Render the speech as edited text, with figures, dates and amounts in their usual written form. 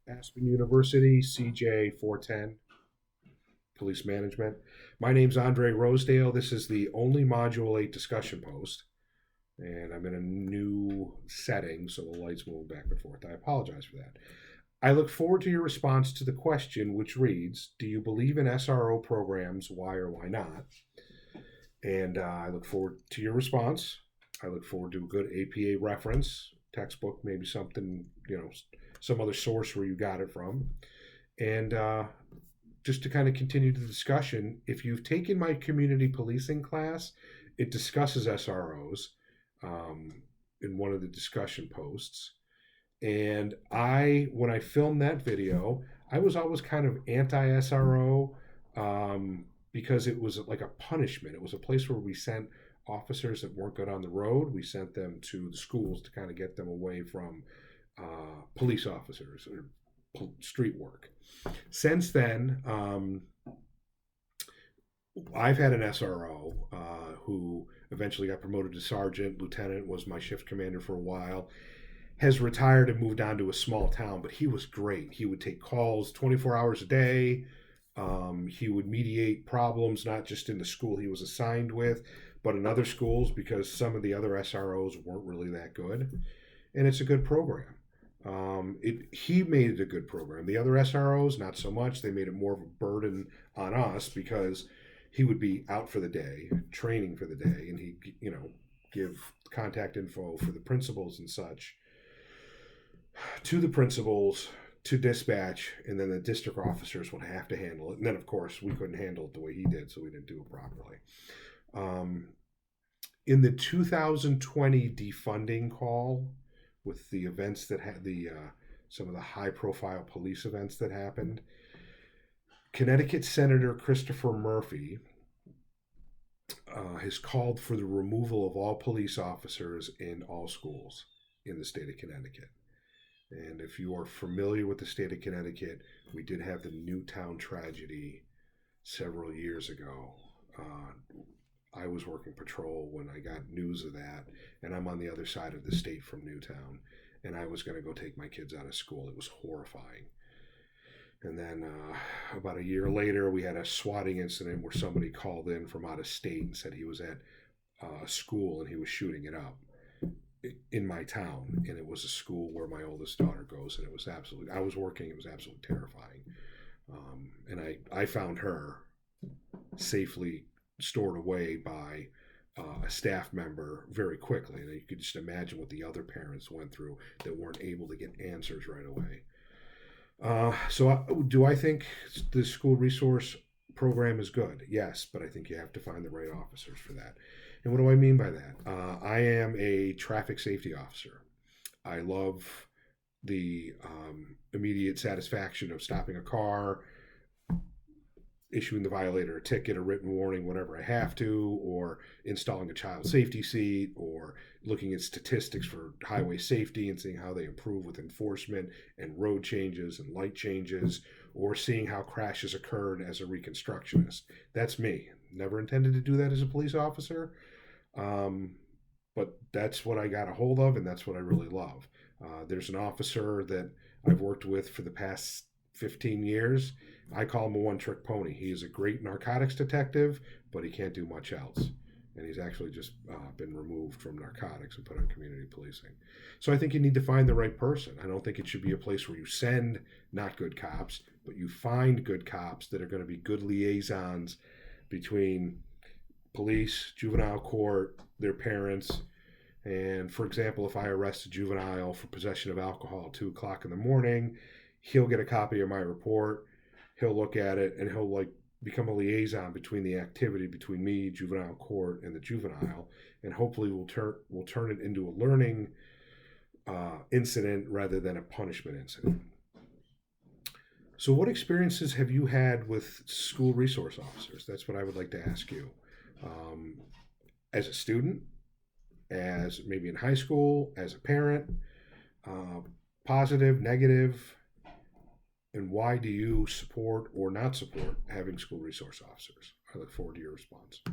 Aspen University, CJ410, Police Management. My name's Andre Rosedale. This is the only Module 8 discussion post, and I'm in a new setting, so the lights move back and forth. I apologize for that. I look forward to your response to the question, which reads, do you believe in SRO programs? Why or why not? And I look forward to your response. I look forward to a good APA reference, textbook, maybe something, some other source where you got it from. And just to kind of continue the discussion, if you've taken my community policing class, it discusses SROs in one of the discussion posts. And when I filmed that video, I was always kind of anti SRO because it was like a punishment. It was a place where we sent officers that weren't good on the road. We sent them to the schools to kind of get them away from police officers or street work. Since then, I've had an SRO who eventually got promoted to sergeant, lieutenant, was my shift commander for a while, has retired and moved on to a small town, but he was great. He would take calls 24 hours a day. He would mediate problems, not just in the school he was assigned with, but in other schools because some of the other SROs weren't really that good. And it's a good program. He made it a good program. The other SROs, not so much. They made it more of a burden on us because he would be out for the day, training for the day, and he'd, give contact info for the principals and such to the principals, to dispatch, and then the district officers would have to handle it. And then, of course, we couldn't handle it the way he did, so we didn't do it properly. In the 2020 defunding call, with the events that had some of the high-profile police events that happened, Connecticut Senator Christopher Murphy has called for the removal of all police officers in all schools in the state of Connecticut. And if you are familiar with the state of Connecticut, we did have the Newtown tragedy several years ago. I was working patrol when I got news of that, and I'm on the other side of the state from Newtown, and I was going to go take my kids out of school. It was horrifying. And then about a year later, we had a swatting incident where somebody called in from out of state and said he was at a school and he was shooting it up in my town, and it was a school where my oldest daughter goes, and it was absolutely, I was working, it was absolutely terrifying. And I found her safely stored away by a staff member very quickly, and you could just imagine what the other parents went through that weren't able to get answers right away. Do I think the school resource program is good? Yes, but I think you have to find the right officers for that. And what do I mean by that? I am a traffic safety officer. I love the immediate satisfaction of stopping a car, issuing the violator a ticket, a written warning, whatever I have to, or installing a child safety seat, or looking at statistics for highway safety and seeing how they improve with enforcement and road changes and light changes, or seeing how crashes occurred as a reconstructionist. That's me. Never intended to do that as a police officer, but that's what I got a hold of, and that's what I really love. There's an officer that I've worked with for the past 15 years. I call him a one-trick pony. He is a great narcotics detective, but he can't do much else. And he's actually just been removed from narcotics and put on community policing. So I think you need to find the right person. I don't think it should be a place where you send not good cops, but you find good cops that are going to be good liaisons between police, juvenile court, their parents. And for example, if I arrest a juvenile for possession of alcohol at 2 o'clock in the morning, he'll get a copy of my report. He'll look at it, and he'll become a liaison between the activity between me, juvenile court, and the juvenile, and hopefully we'll turn it into a learning incident rather than a punishment incident. So what experiences have you had with school resource officers? That's what I would like to ask you. As a student, as maybe in high school, as a parent, positive, negative, and why do you support or not support having school resource officers? I look forward to your response.